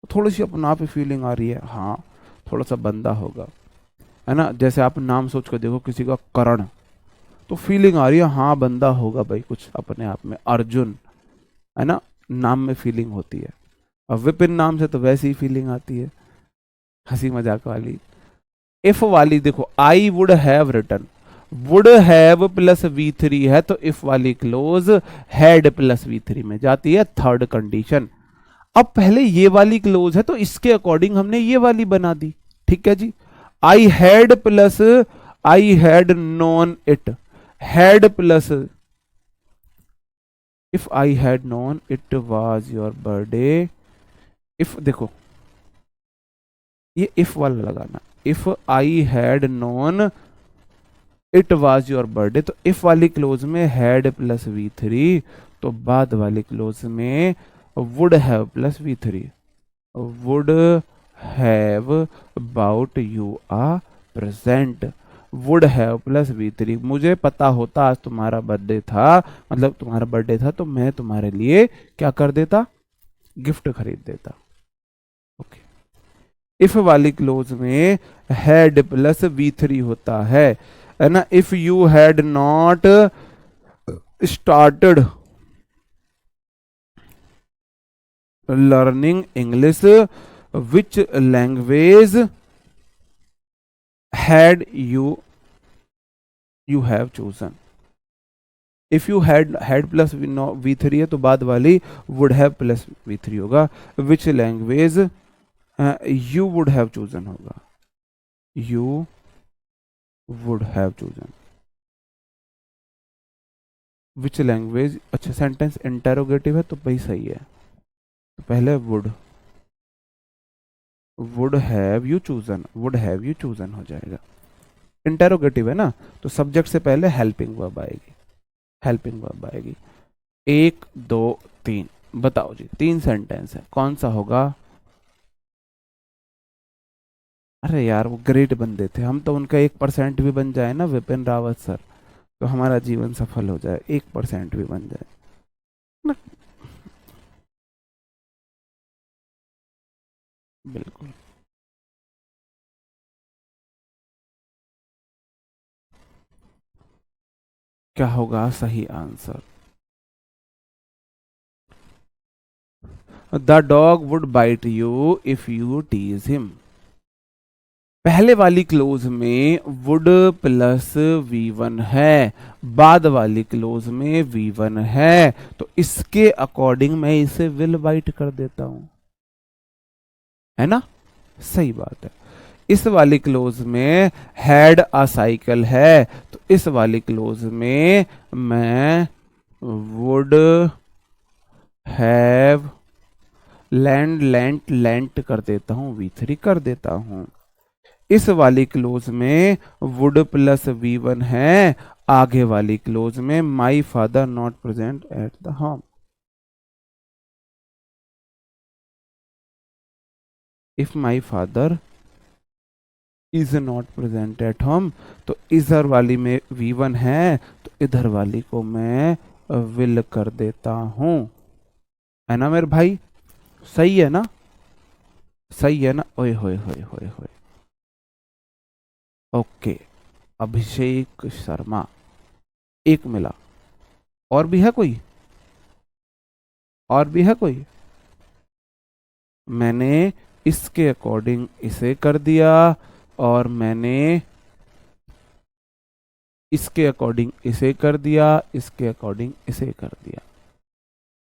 थोड़ी सी अपना आप फीलिंग आ रही है, हाँ थोड़ा सा बंदा होगा, है ना। जैसे आप नाम सोच कर देखो किसी का करण, तो फीलिंग आ रही है हाँ बंदा होगा भाई कुछ अपने आप में। अर्जुन, है ना, नाम में फीलिंग होती है। अब विपिन नाम से तो वैसी ही फीलिंग आती है, हंसी मजाक वाली। इफ वाली देखो, I would have written, would have plus V3 है तो इफ वाली क्लोज हैड प्लस V3 में जाती है, थर्ड कंडीशन। अब पहले ये वाली क्लोज है तो इसके अकॉर्डिंग हमने ये वाली बना दी, ठीक है जी। I had plus I had known it, had plus if I had known it was your birthday. If देखो ये इफ वाला लगाना, if I had known it was your birthday, तो इफ वाली क्लोज में हैड प्लस V3, तो बाद वाली क्लोज में would have plus V3। Would have about you are present. Would have plus V3, मुझे पता होता आज तुम्हारा बर्थडे था, मतलब तुम्हारा बर्थडे था, तो मैं तुम्हारे लिए क्या कर देता, गिफ्ट खरीद देता। ओके, इफ वाली क्लोज में हैड प्लस V3 होता है ना। If you had not started learning English, which language had you have chosen. If you had plus V3 है तो बाद वाली वुड हैव प्लस V3 होगा। Which language you would have chosen होगा, you would have chosen. Which language, अच्छा sentence interrogative है तो भाई सही है, तो पहले would have you chosen, would have you chosen हो जाएगा। इंटेरोगेटिव है ना, तो सब्जेक्ट से पहले हेल्पिंग वर्ब आएगी, हेल्पिंग वर्ब आएगी। 1 2 3, बताओ जी 3 सेंटेंस है, कौन सा होगा। अरे यार वो ग्रेट बंदे थे, हम तो उनका 1% भी बन जाए ना विपिन रावत सर, तो हमारा जीवन सफल हो जाए, 1% भी बन जाए ना। बिल्कुल। क्या होगा सही answer. The dog would bite you if you tease him. पहले वाली क्लोज में वुड प्लस V1 है, बाद वाली क्लोज में V1 है, तो इसके अकॉर्डिंग मैं इसे विल बाइट कर देता हूं, है ना, सही बात है। इस वाली क्लोज में हैड अ साइकिल है, तो इस वाली क्लोज में मैं वुड हैव लेंट कर देता हूं, V3 कर देता हूं। इस वाली क्लोज में वुड प्लस V1 है, आगे वाली क्लोज में my father not present at the home. If my father is not present at home, तो इधर वाली में V1 है, तो इधर वाली को मैं विल कर देता हूं, है ना मेरे भाई, सही है ना, सही है ना। ओए होए होए होए होए। ओके, अभिषेक शर्मा, एक मिला। और भी है कोई, और भी है कोई। मैंने इसके अकॉर्डिंग इसे कर दिया, और मैंने इसके अकॉर्डिंग इसे कर दिया, इसके अकॉर्डिंग इसे कर दिया।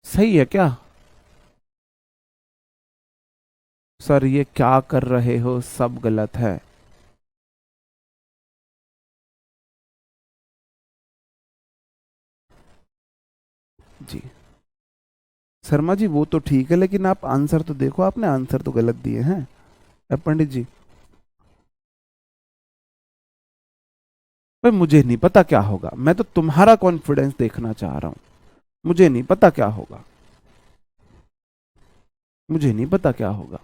सही है क्या सर, ये क्या कर रहे हो, सब गलत है। जी शर्मा जी वो तो ठीक है, लेकिन आप आंसर तो देखो, आपने आंसर तो गलत दिए हैं पंडित जी। भाई मुझे नहीं पता क्या होगा, मैं तो तुम्हारा कॉन्फिडेंस देखना चाह रहा हूं, मुझे नहीं पता क्या होगा, मुझे नहीं पता क्या होगा।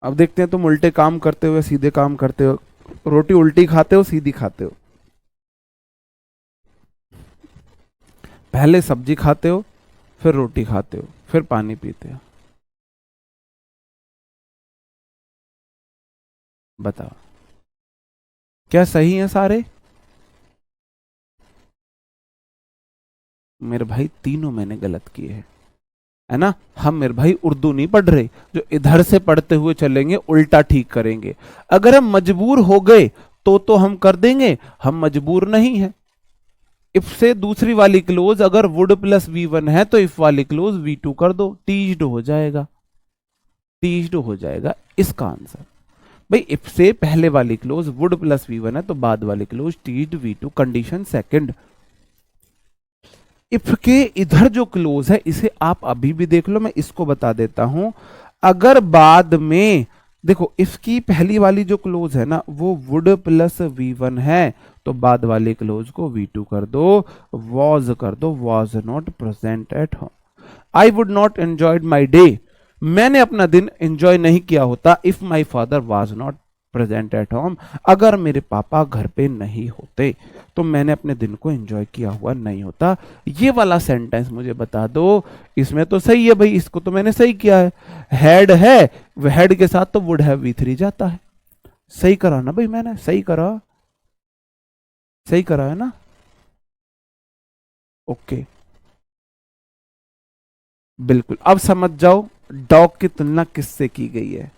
अब देखते हैं तुम उल्टे काम करते हो या सीधे काम करते हो, रोटी उल्टी खाते हो सीधी खाते हो, पहले सब्जी खाते हो, फिर रोटी खाते हो, फिर पानी पीते हो, बताओ क्या सही है सारे। मेरे भाई तीनों मैंने गलत किए हैं, है ना। हम मेरे भाई उर्दू नहीं पढ़ रहे जो इधर से पढ़ते हुए चलेंगे उल्टा ठीक करेंगे। अगर हम मजबूर हो गए तो हम कर देंगे, हम मजबूर नहीं है। इफ से दूसरी वाली क्लोज अगर वुड प्लस V1 है तो इफ वाली क्लोज V2 कर दो, टीज्ड हो जाएगा, टीज्ड हो जाएगा इसका आंसर। भाई इफ से पहले वाली क्लोज वुड प्लस V1 है तो बाद वाली close teased V2, condition second. If के इधर जो क्लोज है इसे आप अभी भी देख लो, मैं इसको बता देता हूं। अगर बाद में देखो इफ की पहली वाली जो क्लोज है ना वो वुड प्लस V1 है, तो बाद वाली क्लोज को V2 कर दो, वॉज कर दो, was not present at home. I would not enjoyed my day, मैंने अपना दिन एंजॉय नहीं किया होता if my father was not present at home, अगर मेरे पापा घर पे नहीं होते तो मैंने अपने दिन को एंजॉय किया हुआ नहीं होता। ये वाला सेंटेंस मुझे बता दो, इसमें तो सही है भाई, इसको तो मैंने सही किया है, हैड है, हैड के साथ तो वुड हैव V3 जाता है। सही करा ना भाई, मैंने सही करा, सही करा है ना? ओके, बिल्कुल। अब समझ जाओ डॉग की तुलना किससे की गई है।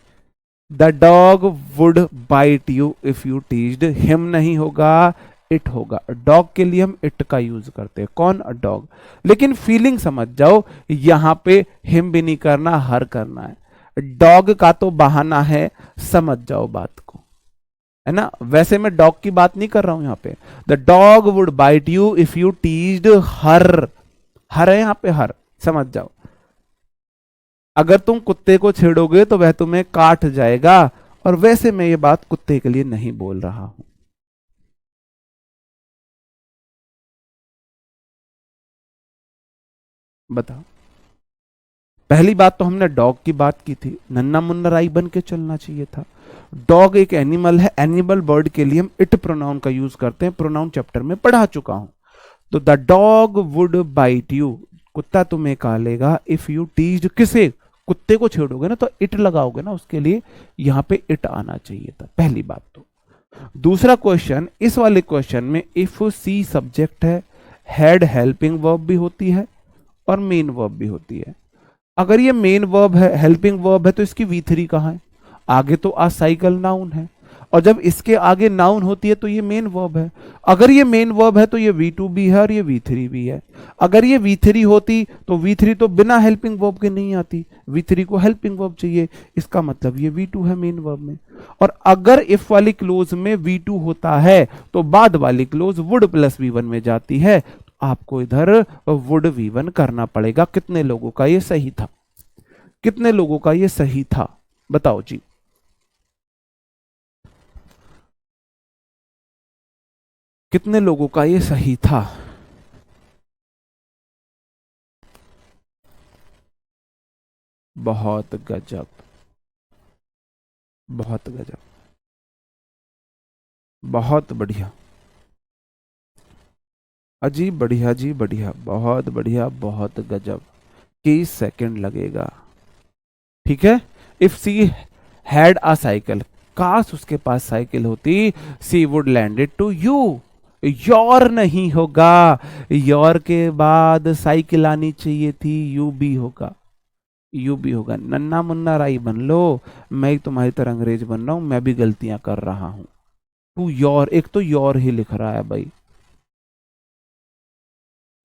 The dog would bite you if you teased him नहीं होगा, इट होगा। डॉग के लिए हम इट का यूज करते हैं, कौन? डॉग। लेकिन फीलिंग समझ जाओ, यहां पे हिम भी नहीं करना, हर करना है। डॉग का तो बहाना है, समझ जाओ बात को, है ना? वैसे मैं डॉग की बात नहीं कर रहा हूं यहां पे। The dog would bite you if you teased her, her है यहां पे, हर, समझ जाओ। अगर तुम कुत्ते को छेड़ोगे तो वह तुम्हें काट जाएगा, और वैसे मैं ये बात कुत्ते के लिए नहीं बोल रहा हूं। बताओ, पहली बात तो हमने डॉग की बात की थी, नन्ना मुन्ना राई बन के चलना चाहिए था। डॉग एक एनिमल है, एनिमल बर्ड के लिए हम इट प्रोनाउन का यूज करते हैं, प्रोनाउन चैप्टर में पढ़ा चुका हूं। तो the dog would bite you, कुत्ता तुम्हें काटेगा, इफ यू टीज्ड, किसे? कुत्ते को छेड़ोगे ना तो इट लगाओगे ना, उसके लिए यहां पे इट आना चाहिए था, पहली बात तो। दूसरा क्वेश्चन, इस वाले क्वेश्चन में इफ सी सब्जेक्ट है, हेड हेल्पिंग वर्ब भी होती है और मेन वर्ब भी होती है। अगर ये मेन वर्ब है, हेल्पिंग वर्ब है, तो इसकी V3 कहां है? आगे तो आ साइकिल नाउन है, और जब इसके आगे नाउन होती है तो ये मेन वर्ब है। अगर ये मेन वर्ब है तो ये V2 भी है और ये V3 भी है। अगर ये V3 होती तो V3 तो बिना हेल्पिंग वर्ब के नहीं आती, V3 को हेल्पिंग वर्ब चाहिए, इसका मतलब ये V2 है मेन वर्ब में। और अगर इफ वाली क्लोज में V2 होता है तो बाद वाली क्लोज वुड प्लस V1 में जाती है, तो आपको इधर वुड V1 करना पड़ेगा। कितने लोगों का ये सही था? कितने लोगों का ये सही था? बताओ जी। कितने लोगों का ये सही था? बहुत गजब, बहुत गजब, बहुत बढ़िया, अजी बढ़िया जी, बढ़िया, बहुत बढ़िया, बहुत गजब। 30 सेकंड लगेगा, ठीक है। If she had a cycle, काश उसके पास साइकिल होती, she would landed to you, your नहीं होगा, योर के बाद साइकिल आनी चाहिए थी, यू भी होगा, यू भी होगा। नन्ना मुन्ना राई बन लो, मैं तुम्हारी तरह अंग्रेज बन रहा हूं, मैं भी गलतियां कर रहा हूं। टू योर, एक तो योर ही लिख रहा है भाई,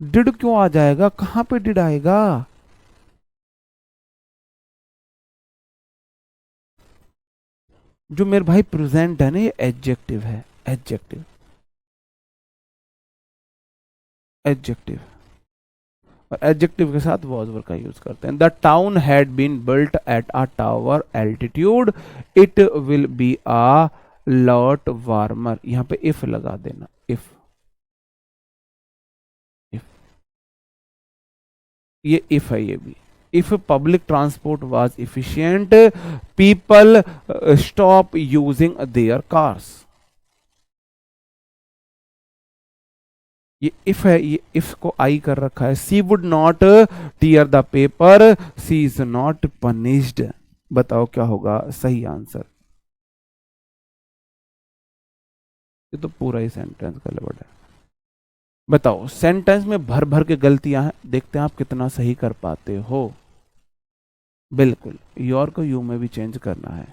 डिड क्यों आ जाएगा? कहां पे डिड आएगा? जो मेरे भाई प्रेजेंट है ना, ये एडजेक्टिव है, एडजेक्टिव, एडजेक्टिव। और एडजेक्टिव के साथ वॉज वर्ब का यूज करते हैं। The town had been built at a tower altitude, it will be a lot warmer. यहां पे इफ लगा देना, इफ, इफ, ये इफ है, ये भी। If public transport was efficient, people stop using their cars. ये इफ है, ये इफ को आई कर रखा है। She would not tear the paper, she is not punished. बताओ क्या होगा सही आंसर? ये तो पूरा ही सेंटेंस गलत है। बताओ, सेंटेंस में भर भर के गलतियां हैं, देखते हैं आप कितना सही कर पाते हो। बिल्कुल, योर को यू में भी चेंज करना है।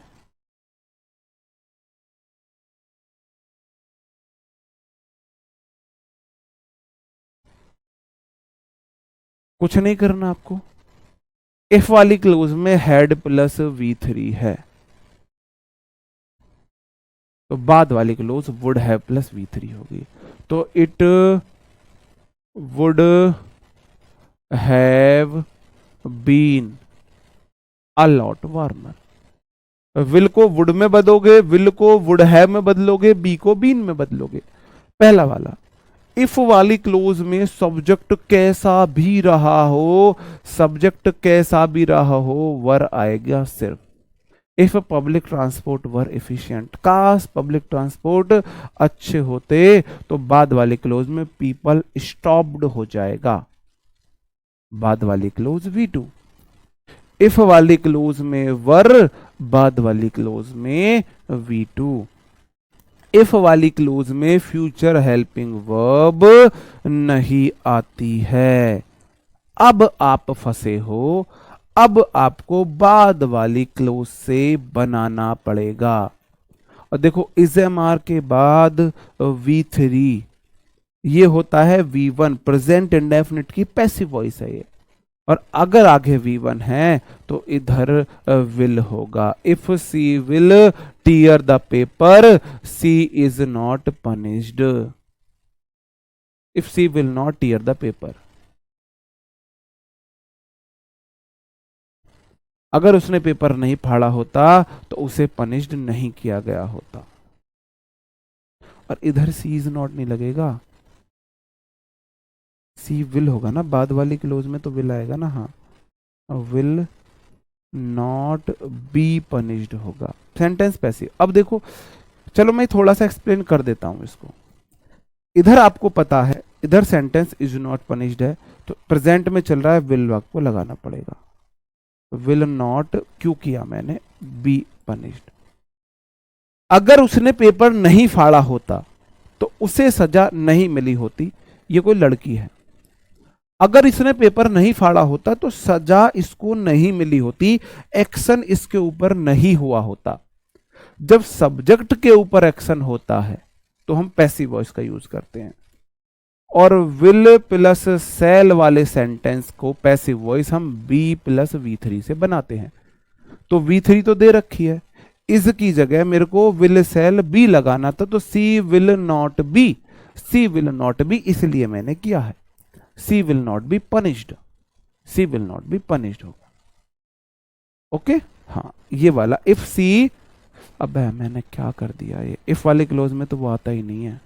कुछ नहीं करना आपको। इफ वाली क्लोज में हेड प्लस V3 है, तो बाद वाली close would have plus V3 होगी। तो it would have been a lot warmer. Will को वुड में बदलोगे, विल को वुड हैव में बदलोगे, बी को बीन में बदलोगे। पहला वाला, इफ वाली क्लोज में सब्जेक्ट कैसा भी रहा हो, सब्जेक्ट कैसा भी रहा हो, वर आएगा सिर्फ। If public transport were efficient, काश पब्लिक ट्रांसपोर्ट अच्छे होते तो बाद वाले क्लोज में पीपल स्टॉप्ड हो जाएगा, बाद वाली क्लोज V2। इफ वाली क्लोज में वर, बाद वाली क्लोज में V2। इफ वाली क्लोज में फ्यूचर हेल्पिंग वर्ब नहीं आती है। अब आप फंसे हो, अब आपको बाद वाली क्लोज से बनाना पड़ेगा। और देखो इज एम आर के बाद V3, ये होता है V1, प्रेजेंट इंडेफिनिट की पैसिव वॉइस है ये। और अगर आगे V1 है तो इधर विल होगा। If she will tear the paper, she is not punished. If she will not tear the paper, अगर उसने पेपर नहीं फाड़ा होता तो उसे पनिश्ड नहीं किया गया होता। और इधर सी इज नॉट नहीं लगेगा, सी विल होगा ना, बाद वाली क्लोज में तो विल आएगा ना। हाँ, विल नॉट बी पनिश्ड होगा, सेंटेंस पैसिव। अब देखो, चलो मैं थोड़ा सा एक्सप्लेन कर देता हूं इसको। इधर आपको पता है, इधर सेंटेंस इज नॉट पनिश्ड है, तो प्रेजेंट में चल रहा है, विल वर्ब को लगाना पड़ेगा। विल नॉट क्यों किया मैंने, बी पनिश्ड। अगर उसने पेपर नहीं फाड़ा होता तो उसे सजा नहीं मिली होती। ये कोई लड़की है, अगर इसने पेपर नहीं फाड़ा होता तो सजा इसको नहीं मिली होती, एक्शन इसके ऊपर नहीं हुआ होता। जब सब्जेक्ट के ऊपर एक्शन होता है तो हम पैसिव वॉइस का यूज करते हैं, और विल प्लस सेल वाले सेंटेंस को पैसिव वॉइस हम बी प्लस V3 से बनाते हैं। तो V3 तो दे रखी है, इस की जगह मेरे को विल सेल बी लगाना था, तो she will not be, she will not be इसलिए मैंने किया है। She will not be punished, she will not be punished होगा। ओके, हाँ ये वाला इफ सी, अब मैंने क्या कर दिया, ये इफ वाले क्लोज में तो वो आता ही नहीं है,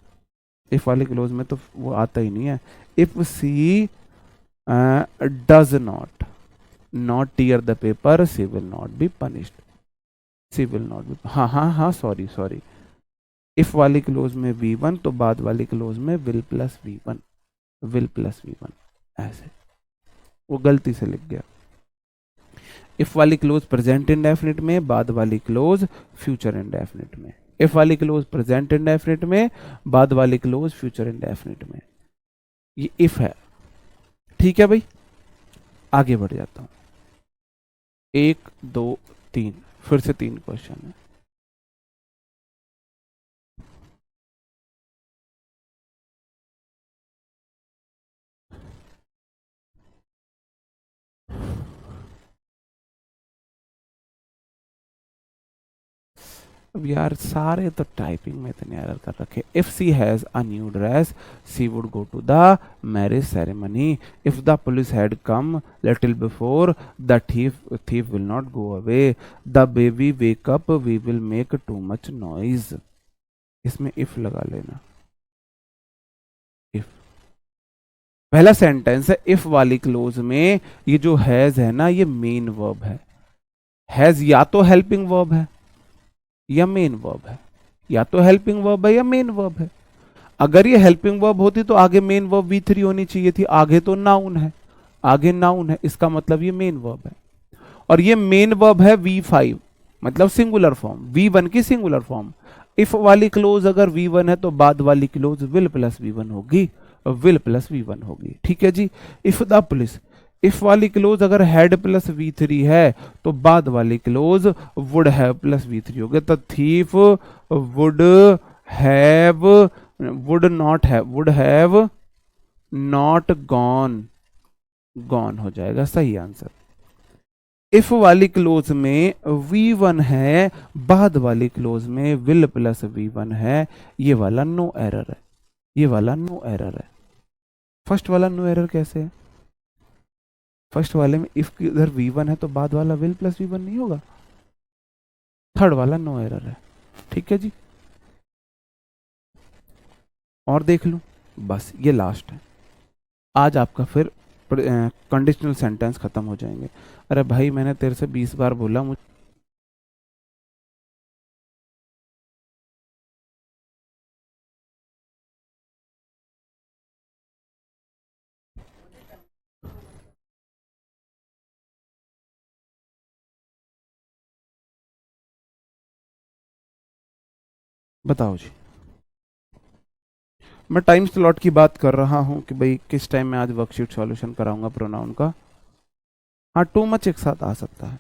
इफ वाले क्लोज में तो वो आता ही नहीं है। If she does not tear the paper, she will not be punished, she will not be, हाँ सॉरी, इफ वाली क्लोज में V1 तो बाद वाली क्लोज में will plus V1, will plus V1, ऐसे वो गलती से लिख गया। इफ वाली क्लोज प्रेजेंट इंडेफिनिट में, बाद वाली क्लोज फ्यूचर इंडेफिनिट में। इफ वाली क्लोज प्रेजेंट इंडेफिनिट में, बाद वाली क्लोज फ्यूचर इंडेफिनिट में। ये इफ है, ठीक है भाई। आगे बढ़ जाता हूं, 1 2 3, फिर से 3 क्वेश्चन है। अब यार सारे तो टाइपिंग में इतने एरर कर रखे। If she has a new dress, she would go to the marriage ceremony. If the police had come little before, the thief will not go away. The baby wake up, we will make too much noise. इसमें if लगा लेना। If पहला sentence है, if वाली clause में ये जो has है ना, ये मेन वर्ब है। हैज या तो हेल्पिंग वर्ब है या मेन वर्ब है, या तो हेल्पिंग वर्ब है या मेन वर्ब है। अगर ये हेल्पिंग वर्ब होती तो आगे मेन वर्ब V3 होनी चाहिए थी, आगे तो नाउन है, आगे नाउन है, इसका मतलब ये मेन वर्ब है। और ये मेन वर्ब है V5, मतलब सिंगुलर फॉर्म, V1 की सिंगुलर फॉर्म। इफ वाली क्लोज अगर V1 है तो बाद वाली क्लोज विल प्लस V1 होगी, विल प्लस V1 होगी, ठीक है जी। इफ द पुलिस, इफ वाली क्लोज अगर हैड प्लस V3 है तो बाद वाली close would have plus V3 होगी। तो thief would have, would have not gone, gone हो जाएगा सही आंसर। इफ वाली क्लोज में V1 है, बाद वाली क्लोज में विल प्लस V1 है, ये वाला नो एरर है, ये वाला नो एरर है। फर्स्ट वाला नो एरर कैसे है? फर्स्ट वाले में इफ इधर V1 है तो बाद वाला विल प्लस V1 नहीं होगा। थर्ड वाला नो एरर है, ठीक है जी। और देख लूं, बस ये लास्ट है। आज आपका फिर कंडीशनल सेंटेंस खत्म हो जाएंगे। अरे भाई मैंने तेरे से 20 बार बोला मुझे। बताओ जी। मैं टाइम स्लॉट की बात कर रहा हूं कि भाई किस टाइम में आज वर्कशीट सॉल्यूशन कराऊंगा प्रोनाउन का। हाँ, टू मच एक साथ आ सकता है।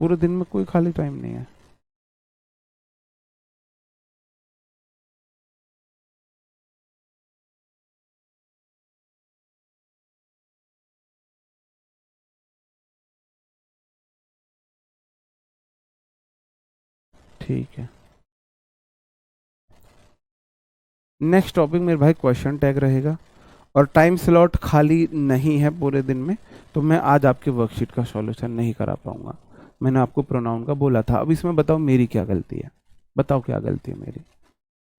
पूरे दिन में कोई खाली टाइम नहीं है। ठीक है। नेक्स्ट टॉपिक मेरे भाई क्वेश्चन टैग रहेगा, और टाइम स्लॉट खाली नहीं है पूरे दिन में, तो मैं आज आपके वर्कशीट का सॉल्यूशन नहीं करा पाऊंगा। मैंने आपको प्रोनाउन का बोला था। अब इसमें बताओ मेरी क्या गलती है, बताओ क्या गलती है मेरी।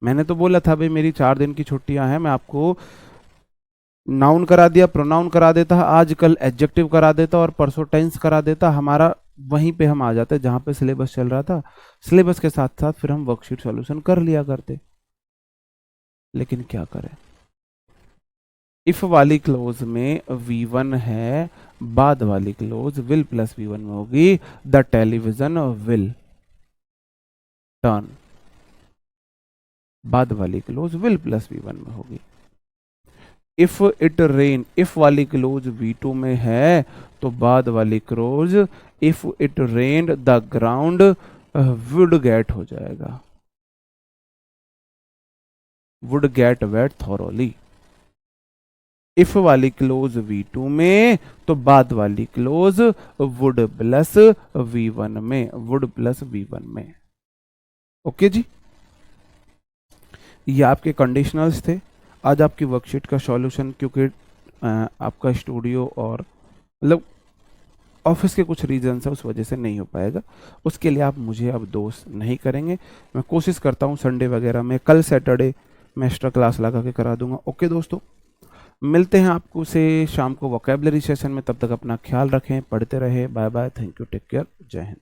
मैंने तो बोला था भाई मेरी 4 दिन की छुट्टियां हैं, मैं आपको नाउन करा दिया, प्रोनाउन करा देता, आज कल एडजेक्टिव करा देता और परसों टेंस करा देता, हमारा वहीं पे हम आ जाते जहां पे सिलेबस चल रहा था। सिलेबस के साथ साथ फिर हम वर्कशीट सॉल्यूशन कर लिया करते। लेकिन क्या करें, इफ वाली क्लोज में V1 है, बाद वाली क्लोज विल प्लस V1 में होगी। द टेलीविजन विल टर्न, बाद वाली क्लोज विल प्लस V1 में होगी। इफ इट रेन, इफ वाली क्लोज V2 में है, तो बाद वाली clause if it rained the ground would get हो जाएगा, would get wet thoroughly. If वाली क्लोज V2 में, तो बाद वाली क्लोज वुड प्लस V1 में, वुड प्लस V1 में। ओके जी, ये आपके कंडीशनल्स थे। आज आपकी वर्कशीट का सॉल्यूशन, क्योंकि आपका स्टूडियो और मतलब ऑफिस के कुछ रीजंस है उस वजह से नहीं हो पाएगा। उसके लिए आप मुझे अब दोष नहीं करेंगे। मैं कोशिश करता हूँ संडे वगैरह में, कल सैटरडे मैं एक्स्ट्रा क्लास लगा के करा दूंगा। ओके दोस्तों, मिलते हैं आपको से शाम को वोकैबुलरी सेशन में। तब तक अपना ख्याल रखें, पढ़ते रहे। Bye bye, thank you, take care, जय हिंद।